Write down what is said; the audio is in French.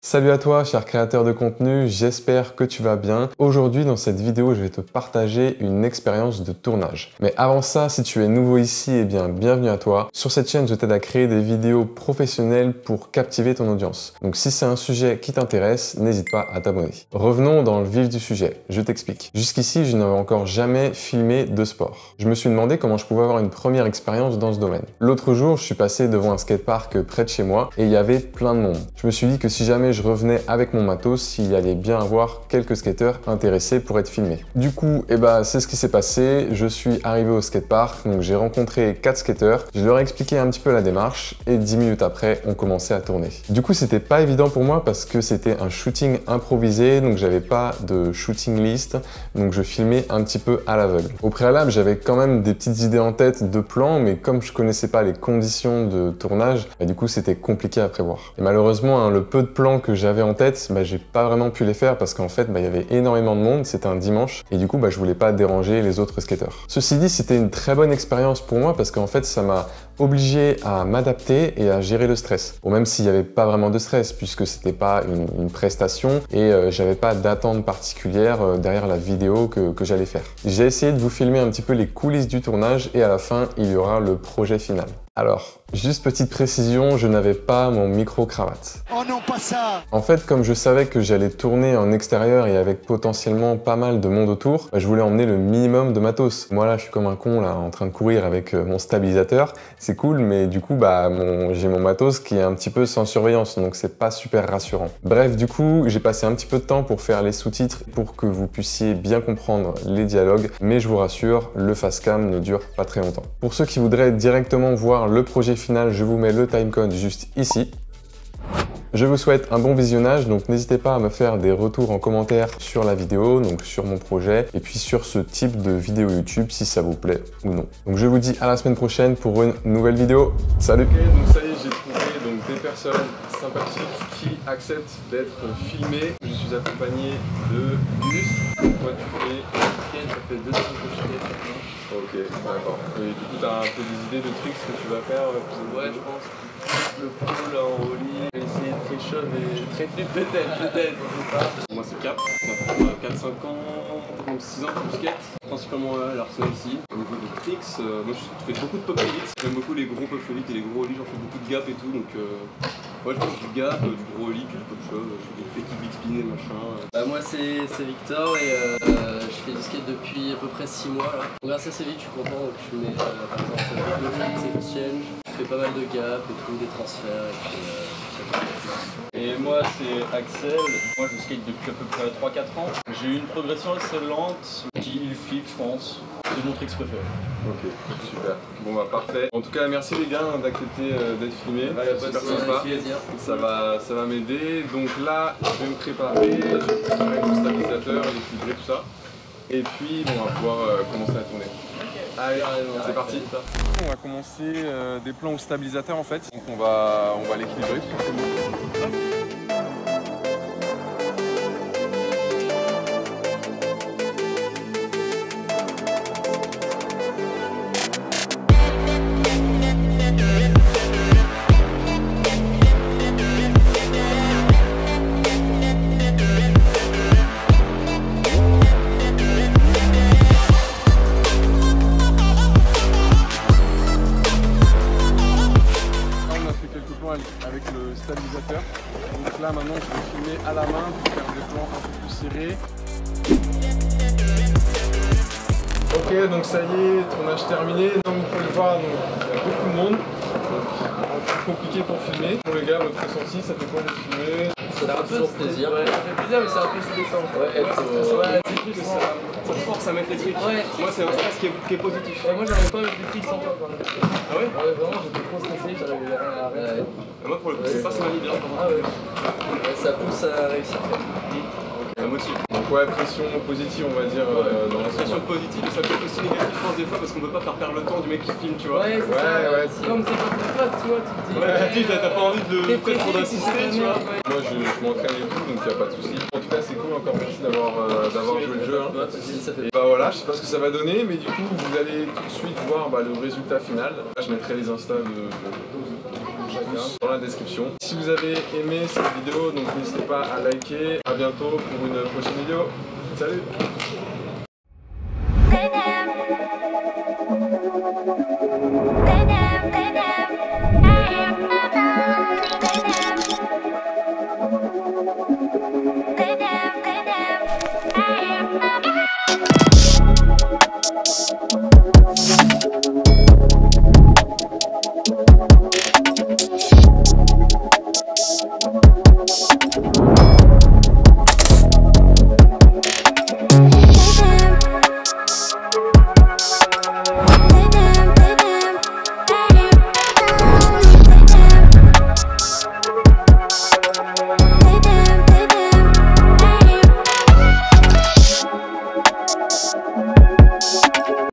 Salut à toi, cher créateur de contenu, j'espère que tu vas bien. Aujourd'hui, dans cette vidéo, je vais te partager une expérience de tournage. Mais avant ça, si tu es nouveau ici, eh bien, bienvenue à toi. Sur cette chaîne, je t'aide à créer des vidéos professionnelles pour captiver ton audience. Donc si c'est un sujet qui t'intéresse, n'hésite pas à t'abonner. Revenons dans le vif du sujet, je t'explique. Jusqu'ici, je n'avais encore jamais filmé de sport. Je me suis demandé comment je pouvais avoir une première expérience dans ce domaine. L'autre jour, je suis passé devant un skatepark près de chez moi et il y avait plein de monde. Je me suis dit que si jamais je revenais avec mon matos, il y allait bien avoir quelques skateurs intéressés pour être filmés. Du coup, c'est ce qui s'est passé. Je suis arrivé au skatepark, donc j'ai rencontré 4 skateurs. Je leur ai expliqué un petit peu la démarche et 10 minutes après, on commençait à tourner. Du coup, c'était pas évident pour moi parce que c'était un shooting improvisé, donc j'avais pas de shooting list, donc je filmais un petit peu à l'aveugle. Au préalable, j'avais quand même des petites idées en tête de plans, mais comme je connaissais pas les conditions de tournage, du coup, c'était compliqué à prévoir. Et malheureusement, le peu de plans que j'avais en tête, j'ai pas vraiment pu les faire parce qu'en fait, il y avait énormément de monde, c'était un dimanche, et du coup, je voulais pas déranger les autres skateurs. Ceci dit, c'était une très bonne expérience pour moi parce qu'en fait, ça m'a obligé à m'adapter et à gérer le stress. Bon, même s'il n'y avait pas vraiment de stress puisque c'était pas une prestation et j'avais pas d'attente particulière derrière la vidéo que j'allais faire. J'ai essayé de vous filmer un petit peu les coulisses du tournage et à la fin, il y aura le projet final. Alors, juste petite précision, je n'avais pas mon micro-cravate. Oh non, pas ça! En fait, comme je savais que j'allais tourner en extérieur et avec potentiellement pas mal de monde autour, je voulais emmener le minimum de matos. Moi là, je suis comme un con là, en train de courir avec mon stabilisateur. C'est cool, mais du coup, j'ai mon matos qui est un petit peu sans surveillance, donc c'est pas super rassurant. Bref, du coup, j'ai passé un petit peu de temps pour faire les sous-titres pour que vous puissiez bien comprendre les dialogues, mais je vous rassure, le facecam ne dure pas très longtemps. Pour ceux qui voudraient directement voir le projet final, je vous mets le timecode juste ici. Je vous souhaite un bon visionnage, donc n'hésitez pas à me faire des retours en commentaire sur la vidéo, donc sur mon projet, et puis sur ce type de vidéo YouTube si ça vous plaît ou non. Donc je vous dis à la semaine prochaine pour une nouvelle vidéo. Salut! Ok, donc ça y est, j'ai trouvé des personnes sympathiques qui acceptent d'être filmées. Je suis accompagné de Gus. Donc toi tu fais... Ça fait 2 semaines que je fais maintenant. Ok, d'accord. Et du coup, tu as un peu des idées de trucs que tu vas faire Ouais, je pense. Le pôle en rolling, essayer de quelque chose et très vite peut-être, je sais pas. Moi c'est Cap, ça fait 4-5 ans, 6 ans que je skate, principalement à l'Arsenal ici. Au niveau de tricks, moi je fais beaucoup de pop elite, j'aime beaucoup les gros pop elite et les gros ollies, j'en fais beaucoup de gap et tout, donc ouais je fais du gap, du gros ollie, puis beaucoup de choses, je fais des fake big spin et machin. Moi c'est Victor et je fais du skate depuis à peu près 6 mois là. Donc grâce à Cévic je suis content, donc je mets par exemple le Flex Exchange, je fais pas mal de gap et tout, des transferts et puis Et moi c'est Axel, moi je skate depuis à peu près 3-4 ans. J'ai eu une progression assez lente, petit flip je pense, c'est mon trick préféré. Ok, super. Bon parfait. En tout cas, merci les gars d'accepter d'être filmés. Super sympa. Ça va m'aider. Donc là, je vais me préparer, je vais préparer mon stabilisateur, l'équilibrer, tout ça. Et puis, on va pouvoir commencer à tourner. Allez, c'est parti. On va commencer des plans au stabilisateur en fait. Donc on va l'équilibrer tout simplement. Avec le stabilisateur. Donc là maintenant je vais filmer à la main pour faire des plans un peu plus serrés. Ok, donc ça y est, tournage terminé. Comme vous pouvez le voir, donc, il y a beaucoup de monde. Donc c'est compliqué pour filmer. Pour les gars, votre ressenti, ça fait quoi de filmer? ça fait un peu plaisir. Ouais, ça fait plaisir mais c'est un peu stressant. C'est plus ça te force à mettre les tricks. Ouais. Moi c'est un stress qui est positif. Moi j'arrive pas à mettre des tricks sans toi. Ah ouais? Ouais, vraiment j'étais trop stressé, j'arrivais à rien. Moi pour le coup c'est pas ça m'a mis bien. Ah ouais. Ça pousse à réussir. Ça motive. Donc ouais, pression positive on va dire dans la Pression positive et ça peut être aussi négatif je pense des fois parce qu'on peut pas faire perdre le temps du mec qui filme tu vois. Ouais, c'est ça. Comme c'est pas ton pote, tu vois, tu te dis. Ouais, t'as pas envie de peut-être trop d'insister tu vois. Moi je m'entraîne et tout donc y a pas de souci. En tout cas c'est cool, encore merci d'avoir joué le jeu. Hein. Et bah voilà, je sais pas ce que ça va donner mais du coup vous allez tout de suite voir le résultat final. Là je mettrai les instas de chacun dans la description. Si vous avez aimé cette vidéo, donc n'hésitez pas à liker. À bientôt pour une prochaine vidéo. Salut!